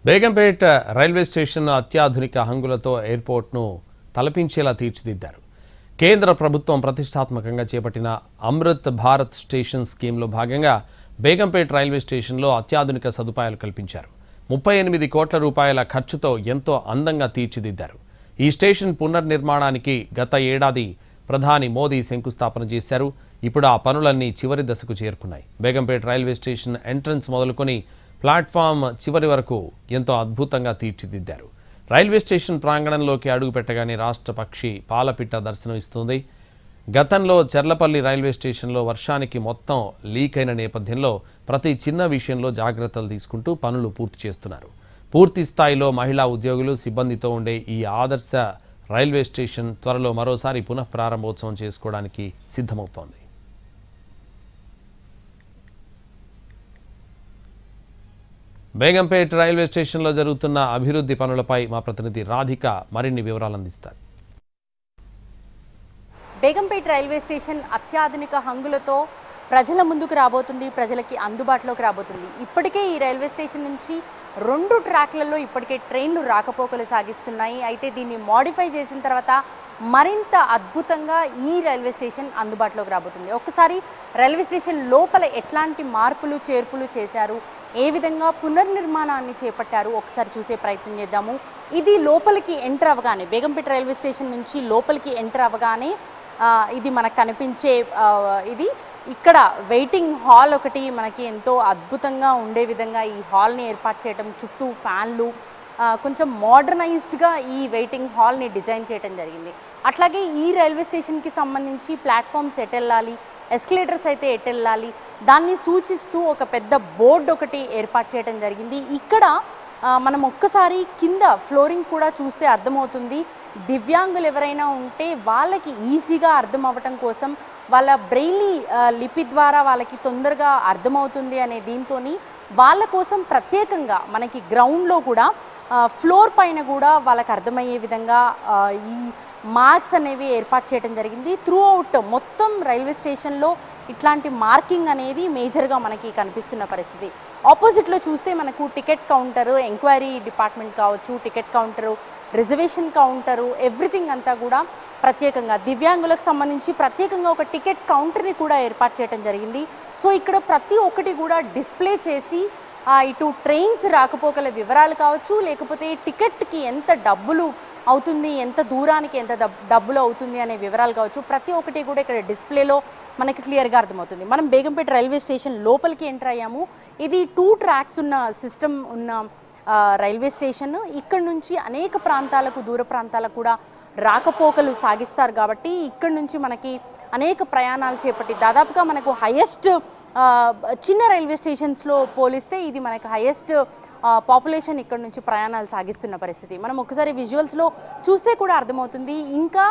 Begumpet railway station అత్యాధునిక హంగులతో ఎయిర్పోర్ట్ను తలపించేలా తీర్చిదిద్దారు. కేంద్ర ప్రభుత్వం ప్రతిష్టాత్మకంగా చేపట్టిన అమృత్ భారత్ స్టేషన్ స్కీమ్లో భాగంగా బేగంపేట రైల్వే స్టేషన్లో అత్యాధునిక సదుపాయాలు కల్పించారు. 38 కోట్ల రూపాయల ఖర్చుతో ఎంతో అందంగా తీర్చిదిద్దారు. ఈ స్టేషన్ పునర్నిర్మాణానికి గత ఏడాది ప్రధాని మోదీ శంకుస్థాపన చేశారు. ఇప్పుడు ఆ పనులన్నీ చివరి దశకు చేరుకున్నాయి. బేగంపేట రైల్వే స్టేషన్ ఎంట్రన్స్ మొదలుకొని ప్లాట్ఫామ్ చివరి వరకు ఎంతో అద్భుతంగా తీర్చిదిద్దారు. రైల్వే స్టేషన్ ప్రాంగణంలోకి అడుగు పెట్టగానే రాష్ట్ర పక్షి పాలపిట్ట దర్శనం ఇస్తుంది. గతంలో చెర్లపల్లి రైల్వే స్టేషన్లో వర్షానికి మొత్తం లీక్ అయిన నేపథ్యంలో ప్రతి చిన్న విషయంలో జాగ్రత్తలు తీసుకుంటూ పనులు పూర్తి చేస్తున్నారు. పూర్తి స్థాయిలో మహిళా ఉద్యోగులు సిబ్బందితో ఉండే ఈ ఆదర్శ రైల్వే స్టేషన్ త్వరలో మరోసారి పునఃప్రారంభోత్సవం చేసుకోవడానికి సిద్ధమవుతోంది. బేగంపేట రైల్వే స్టేషన్లో జరుగుతున్న అభివృద్ధి పనులపై మా ప్రతినిధి రాధిక మరిన్ని వివరాలు అందిస్తారు. బేగంపేట రైల్వే స్టేషన్ అత్యాధునిక హంగులతో ప్రజల ముందుకు రాబోతుంది, ప్రజలకి అందుబాటులోకి రాబోతుంది. ఇప్పటికే ఈ రైల్వే స్టేషన్ నుంచి 2 ట్రాక్లలో ఇప్పటికే ట్రైన్లు రాకపోకలు సాగిస్తున్నాయి. అయితే దీన్ని మోడిఫై చేసిన తర్వాత మరింత అద్భుతంగా ఈ రైల్వే స్టేషన్ అందుబాటులోకి రాబోతుంది. ఒక్కసారి రైల్వే స్టేషన్ లోపల ఎట్లాంటి మార్పులు చేర్పులు చేశారు, ఏ విధంగా పునర్నిర్మాణాన్ని చేపట్టారు ఒకసారి చూసే ప్రయత్నం చేద్దాము. ఇది లోపలికి ఎంటర్ అవ్వగానే, బేగంపేట రైల్వే స్టేషన్ నుంచి లోపలికి ఎంటర్ అవ్వగానే ఇది మనకు కనిపించే ఇది ఇక్కడ వెయిటింగ్ హాల్ ఒకటి మనకి ఎంతో అద్భుతంగా ఉండే విధంగా ఈ హాల్ని ఏర్పాటు చేయడం, చుట్టూ ఫ్యాన్లు, కొంచెం మోడర్నైజ్డ్గా ఈ వెయిటింగ్ హాల్ని డిజైన్ చేయడం జరిగింది. అట్లాగే ఈ రైల్వే స్టేషన్కి సంబంధించి ప్లాట్ఫామ్స్ ఎటెళ్ళాలి, ఎస్కలేటర్స్ అయితే ఎటెళ్ళాలి, దాన్ని సూచిస్తూ ఒక పెద్ద బోర్డు ఒకటి ఏర్పాటు చేయడం జరిగింది. ఇక్కడ మనం ఒక్కసారి కింద ఫ్లోరింగ్ కూడా చూస్తే అర్థమవుతుంది. దివ్యాంగులు ఎవరైనా ఉంటే వాళ్ళకి ఈజీగా అర్థం అవ్వటం కోసం, వాళ్ళ బ్రెయిలీ లిపి ద్వారా వాళ్ళకి తొందరగా అర్థమవుతుంది అనే దీంతో వాళ్ళ కోసం ప్రత్యేకంగా మనకి గ్రౌండ్లో కూడా ఫ్లోర్ పైన కూడా వాళ్ళకి అర్థమయ్యే విధంగా ఈ మార్క్స్ అనేవి ఏర్పాటు చేయడం జరిగింది. త్రూ అవుట్ మొత్తం రైల్వే స్టేషన్లో ఇట్లాంటి మార్కింగ్ అనేది మేజర్గా మనకి కనిపిస్తున్న పరిస్థితి. ఆపోజిట్లో చూస్తే మనకు టికెట్ కౌంటరు, ఎంక్వైరీ డిపార్ట్మెంట్ కావచ్చు, ticket counter, reservation counter, everything అంతా కూడా ప్రత్యేకంగా దివ్యాంగులకు సంబంధించి ప్రత్యేకంగా ఒక టికెట్ కౌంటర్ని కూడా ఏర్పాటు చేయడం జరిగింది. సో ఇక్కడ ప్రతి ఒక్కటి కూడా డిస్ప్లే చేసి ఇటు ట్రైన్స్ రాకపోకల వివరాలు కావచ్చు, లేకపోతే టికెట్కి ఎంత డబ్బులు అవుతుంది, ఎంత దూరానికి ఎంత డబ్బులు అవుతుంది అనే వివరాలు కావచ్చు, ప్రతి ఒక్కటి కూడా ఇక్కడ డిస్ప్లేలో మనకి క్లియర్గా అర్థమవుతుంది. మనం బేగంపేట రైల్వే స్టేషన్ లోపలికి ఎంటర్ అయ్యాము. ఇది 2 ట్రాక్స్ ఉన్న సిస్టమ్ ఉన్న రైల్వే స్టేషన్. ఇక్కడ నుంచి అనేక ప్రాంతాలకు, దూర ప్రాంతాలకు కూడా రాకపోకలు సాగిస్తారు కాబట్టి ఇక్కడ నుంచి మనకి అనేక ప్రయాణాలు చేపట్టి దాదాపుగా మనకు హైయెస్ట్ చిన్న రైల్వే స్టేషన్స్లో పోలిస్తే ఇది మనకు హైయెస్ట్ పాపులేషన్ ఇక్కడ నుంచి ప్రయాణాలు సాగిస్తున్న పరిస్థితి. మనం ఒకసారి విజువల్స్లో చూస్తే కూడా అర్థమవుతుంది. ఇంకా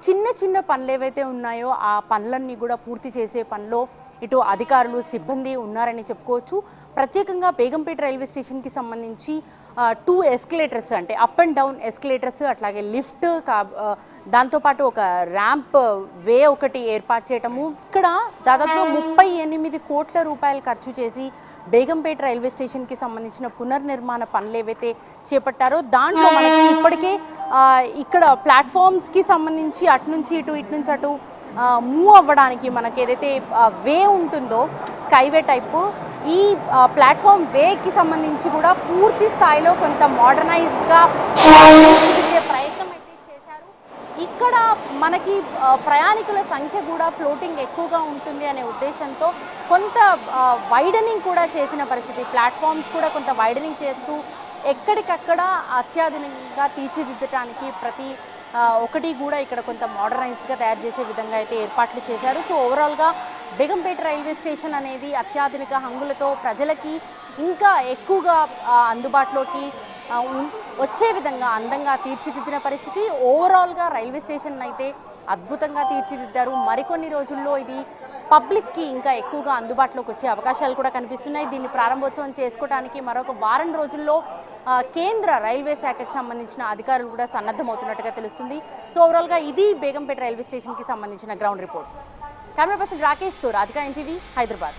చిన్న చిన్న పనులు ఏవైతే ఉన్నాయో ఆ పనులన్నీ కూడా పూర్తి చేసే పనిలో ఇటు అధికారులు, సిబ్బంది ఉన్నారని చెప్పుకోవచ్చు. ప్రత్యేకంగా బేగంపేట రైల్వే స్టేషన్కి సంబంధించి 2 ఎస్కలేటర్స్, అంటే అప్ అండ్ డౌన్ ఎస్కలేటర్స్, అట్లాగే లిఫ్ట్, దాంతోపాటు ఒక ర్యాంప్ వే ఒకటి ఏర్పాటు చేయటము. ఇక్కడ దాదాపు 38 కోట్ల రూపాయలు ఖర్చు చేసి బేగంపేట రైల్వే స్టేషన్కి సంబంధించిన పునర్నిర్మాణ పనులు ఏవైతే చేపట్టారో దాంట్లో మనకి ఇప్పటికే ఇక్కడ ప్లాట్ఫామ్స్కి సంబంధించి అటు నుంచి ఇటు, ఇటు నుంచి అటు మూవ్ అవ్వడానికి మనకి ఏదైతే వే ఉంటుందో స్కైవే టైపు, ఈ ప్లాట్ఫామ్ వేకి సంబంధించి కూడా పూర్తి స్థాయిలో కొంత మోడర్నైజ్డ్గా ప్రయత్నం అయితే చేశారు. ఇక్కడ మనకి ప్రయాణికుల సంఖ్య కూడా ఫ్లోటింగ్ ఎక్కువగా ఉంటుంది అనే ఉద్దేశంతో కొంత వైడనింగ్ కూడా చేసిన పరిస్థితి. ప్లాట్ఫామ్స్ కూడా కొంత వైడనింగ్ చేస్తూ ఎక్కడికక్కడ అత్యాధునికంగా తీర్చిదిద్దటానికి ప్రతి ఒకటి కూడా ఇక్కడ కొంత మోడర్నైజ్డ్గా తయారు చేసే విధంగా అయితే ఏర్పాట్లు చేశారు. సో ఓవరాల్గా బేగంపేట రైల్వే స్టేషన్ అనేది అత్యాధునిక హంగులతో ప్రజలకి ఇంకా ఎక్కువగా అందుబాటులోకి వచ్చే విధంగా అందంగా తీర్చిదిద్దిన పరిస్థితి. ఓవరాల్గా రైల్వే స్టేషన్ అయితే అద్భుతంగా తీర్చిదిద్దారు. మరికొన్ని రోజుల్లో ఇది పబ్లిక్కి ఇంకా ఎక్కువగా అందుబాటులోకి వచ్చే అవకాశాలు కూడా కనిపిస్తున్నాయి. దీన్ని ప్రారంభోత్సవం చేసుకోవడానికి మరొక వారం రోజుల్లో కేంద్ర రైల్వే శాఖకు సంబంధించిన అధికారులు కూడా సన్నద్ధమవుతున్నట్టుగా తెలుస్తుంది. సో ఓవరాల్గా ఇది బేగంపేట రైల్వే స్టేషన్కి సంబంధించిన గ్రౌండ్ రిపోర్ట్. కెమెరా పర్సన్ రాకేష్తో రాధిక, NTV, హైదరాబాద్.